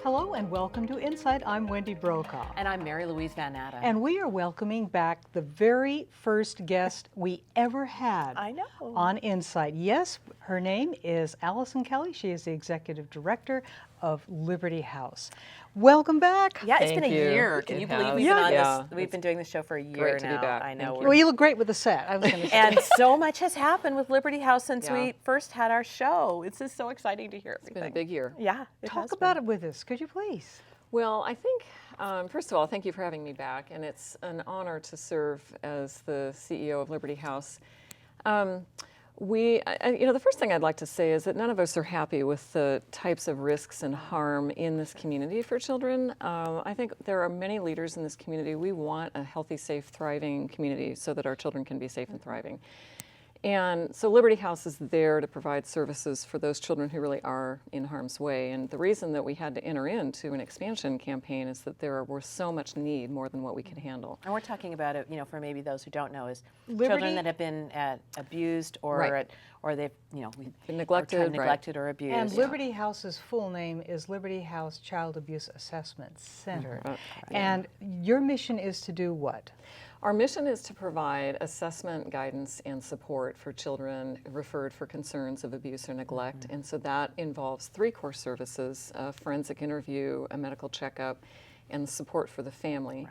Hello and welcome to Insight. I'm Wendy Brokaw. And I'm Louise VanNatta. And we are welcoming back the very first guest we ever had on Insight. Yes, her name is Alison Kelley. She is the Executive Director of Liberty House. Welcome back. Yeah, it's been a year. Can you believe we've been on this? We've been doing this show for a year great to now. be back. I know. Well, you look great with the set. I was going to say. And so much has happened with Liberty House since we first had our show. It's just so exciting to hear everything. It's been a big year. Yeah, Talk about it with us, could you please? Well, I think, first of all, thank you for having me back, and it's an honor to serve as the CEO of Liberty House. The first thing I'd like to say is that none of us are happy with the types of risks and harm in this community for children. I think there are many leaders in this community. We want a healthy, safe, thriving community so that our children can be safe and thriving. And so Liberty House is there to provide services for those children who really are in harm's way. And the reason that we had to enter into an expansion campaign is that there was so much need, more than what we could handle. And we're talking about it, for maybe those who don't know, is Liberty, children that have been abused or they've been neglected, or abused. And Liberty House's full name is Liberty House Child Abuse Assessment Center. And your mission is to do what? Our mission is to provide assessment, guidance, and support for children referred for concerns of abuse or neglect. And so that involves 3 core services: a forensic interview, a medical checkup, and support for the family.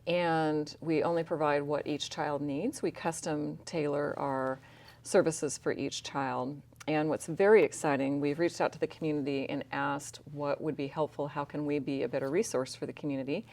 And we only provide what each child needs. We custom tailor our services for each child. And what's very exciting, we've reached out to the community and asked what would be helpful, how can we be a better resource for the community?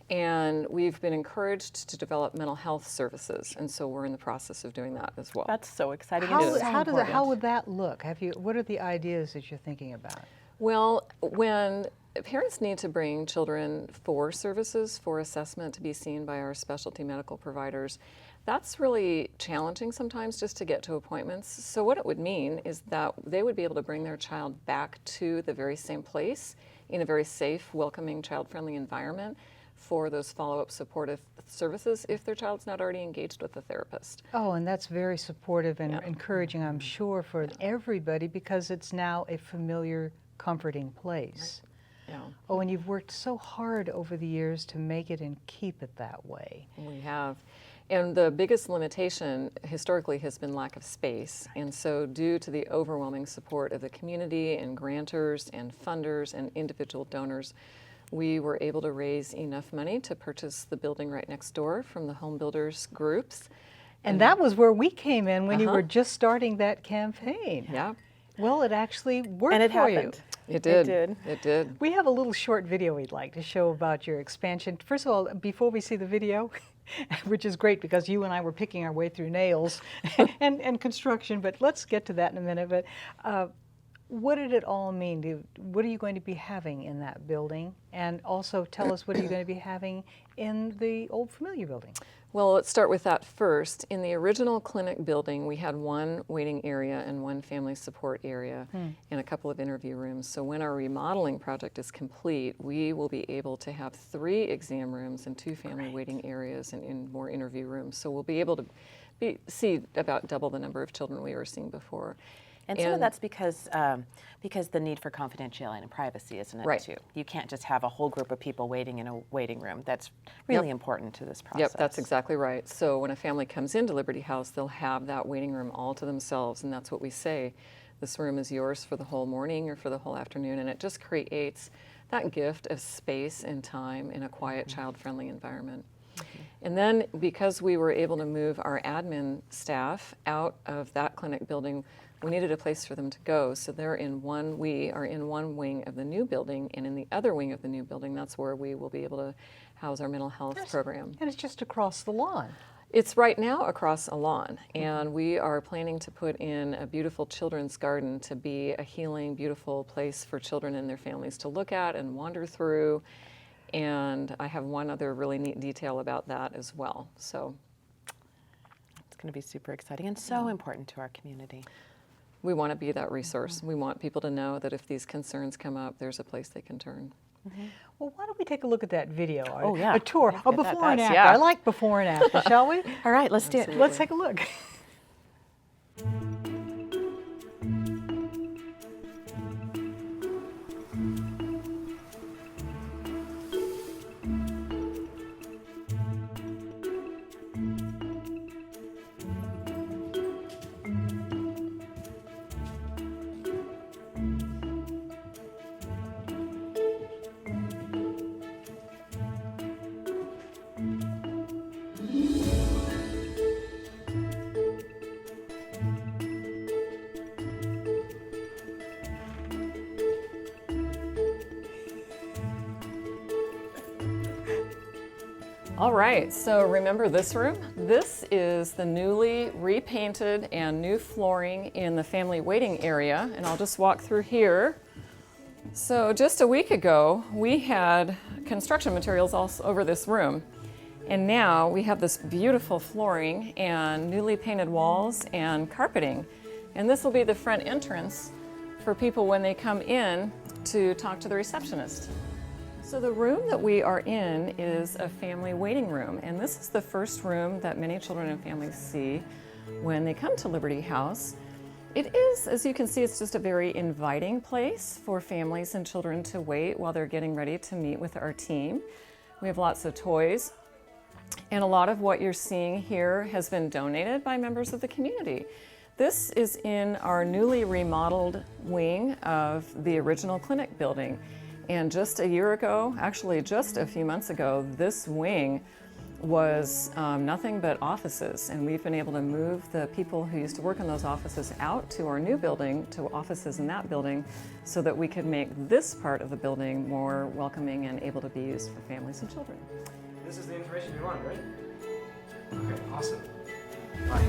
And we've been encouraged to develop mental health services, and so we're in the process of doing that as well. That's so exciting. How would that look? What are the ideas that you're thinking about? Well, when parents need to bring children for services, for assessment to be seen by our specialty medical providers, that's really challenging sometimes just to get to appointments. So what it would mean is that they would be able to bring their child back to the very same place in a very safe, welcoming, child-friendly environment for those follow-up supportive services if their child's not already engaged with a therapist. Oh, and that's very supportive and encouraging, I'm sure, for everybody, because it's now a familiar, comforting place. Yeah. Oh, and you've worked so hard over the years to make it and keep it that way. We have. And the biggest limitation historically has been lack of space. And so due to the overwhelming support of the community and grantors and funders and individual donors, we were able to raise enough money to purchase the building right next door from the home builders groups. And that was where we came in when you were just starting that campaign. Yeah. Well, it actually worked and it for happened. you. It did. It did. We have a little short video we'd like to show about your expansion. First of all, before we see the video, which is great because you and I were picking our way through nails and construction, but let's get to that in a minute. But what did it all mean? What are you going to be having in that building? And also tell us, what are you going to be having in the old familiar building? Well, let's start with that first. In the original clinic building, we had 1 waiting area and 1 family support area and a couple of interview rooms. So when our remodeling project is complete, we will be able to have 3 exam rooms and 2 family waiting areas and more interview rooms. So we'll be able to see about double the number of children we were seeing before. And some of that's because the need for confidentiality and privacy, isn't it, too? You can't just have a whole group of people waiting in a waiting room. That's really important to this process. Yep, that's exactly right. So when a family comes into Liberty House, they'll have that waiting room all to themselves, and that's what we say. This room is yours for the whole morning or for the whole afternoon, and it just creates that gift of space and time in a quiet, child-friendly environment. And then because we were able to move our admin staff out of that clinic building, we needed a place for them to go. So we are in one wing of the new building, and in the other wing of the new building, that's where we will be able to house our mental health program. And it's just across the lawn. It's right now across a lawn, and we are planning to put in a beautiful children's garden to be a healing, beautiful place for children and their families to look at and wander through. And I have one other really neat detail about that as well. So it's going to be super exciting and so important to our community. We want to be that resource. We want people to know that if these concerns come up, there's a place they can turn. Well, why don't we take a look at that video? Oh, yeah. A tour, a before and after. Yeah. I like before and after, shall we? All right, let's do it. Let's take a look. All right, so remember this room? This is the newly repainted and new flooring in the family waiting area, and I'll just walk through here. So just a week ago, we had construction materials all over this room, and now we have this beautiful flooring and newly painted walls and carpeting, and this will be the front entrance for people when they come in to talk to the receptionist. So the room that we are in is a family waiting room, and this is the first room that many children and families see when they come to Liberty House. It is, as you can see, it's just a very inviting place for families and children to wait while they're getting ready to meet with our team. We have lots of toys, and a lot of what you're seeing here has been donated by members of the community. This is in our newly remodeled wing of the original clinic building. And just a year ago, actually just a few months ago, this wing was nothing but offices, and we've been able to move the people who used to work in those offices out to our new building, to offices in that building, so that we could make this part of the building more welcoming and able to be used for families and children. This is the information you want, right? Okay, awesome. Bye.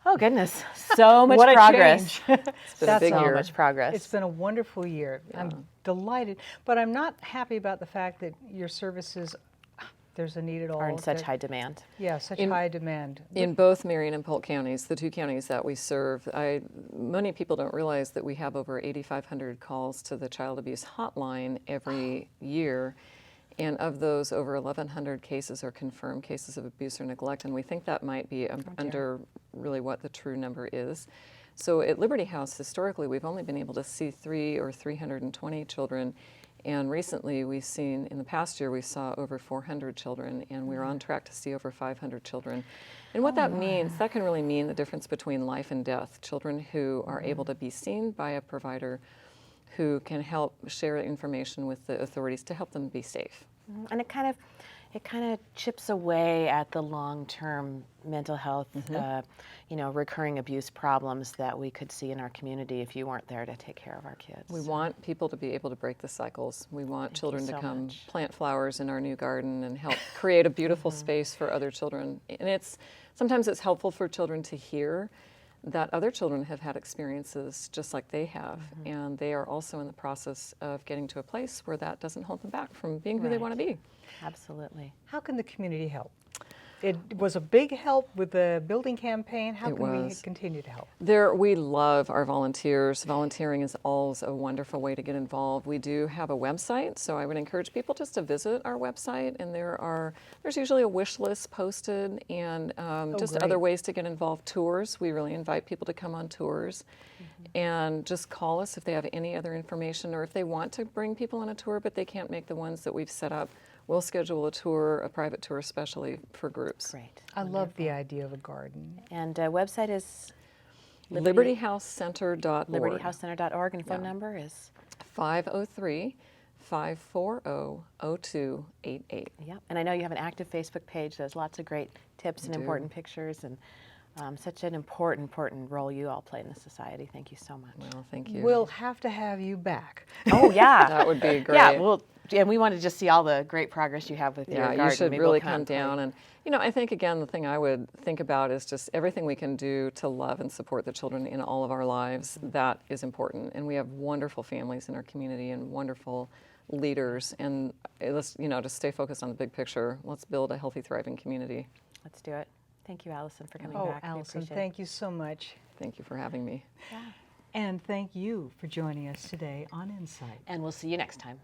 Oh goodness, so much What a progress. change. It's been a big So year. much progress. It's been a wonderful year. I'm delighted, but I'm not happy about the fact that your services, there's a need at all. Are in such high demand. Yeah, such In- high demand. In both Marion and Polk counties, the two counties that we serve, many people don't realize that we have over 8,500 calls to the child abuse hotline every year. And of those, over 1,100 cases are confirmed cases of abuse or neglect, and we think that might be under really what the true number is. So at Liberty House, historically, we've only been able to see 300 or 320 children, and recently we've seen, in the past year, we saw over 400 children, and we're on track to see over 500 children. And what that means, that can really mean the difference between life and death. Children who are able to be seen by a provider who can help share information with the authorities to help them be safe. And it kind of chips away at the long-term mental health, recurring abuse problems that we could see in our community if you weren't there to take care of our kids. We want people to be able to break the cycles. We want children to so come much. plant flowers in our new garden and help create a beautiful space for other children. And sometimes it's helpful for children to hear that other children have had experiences just like they have, and they are also in the process of getting to a place where that doesn't hold them back from being who they want to be. Absolutely. How can the community help? It was a big help with the building campaign. How It can we was. continue to help? We love our volunteers. Volunteering is always a wonderful way to get involved. We do have a website, so I would encourage people just to visit our website, and there's usually a wish list posted, and just great. other ways to get involved. Tours, we really invite people to come on tours, and just call us if they have any other information, or if they want to bring people on a tour but they can't make the ones that we've set up. We'll schedule a tour, a private tour especially for groups. Great. I love the idea of a garden. And website is LibertyHouseCenter.org. libertyhousecenter.org, and phone number is 503-540-0288. Yep. And I know you have an active Facebook page. There's lots of great tips and important pictures, and such an important role you all play in the society. Thank you so much. Well, thank you. We'll have to have you back. Oh yeah, That would be great. Yeah, and we want to just see all the great progress you have with your garden. You should Maybe really we'll come down. And, I think, again, the thing I would think about is just everything we can do to love and support the children in all of our lives. That is important. And we have wonderful families in our community and wonderful leaders. And let's, just stay focused on the big picture. Let's build a healthy, thriving community. Let's do it. Thank you, Allison, for coming Oh, back. We Alison, appreciate thank you so much. Thank you for having me. And thank you for joining us today on Insight. it. And we'll see you next time.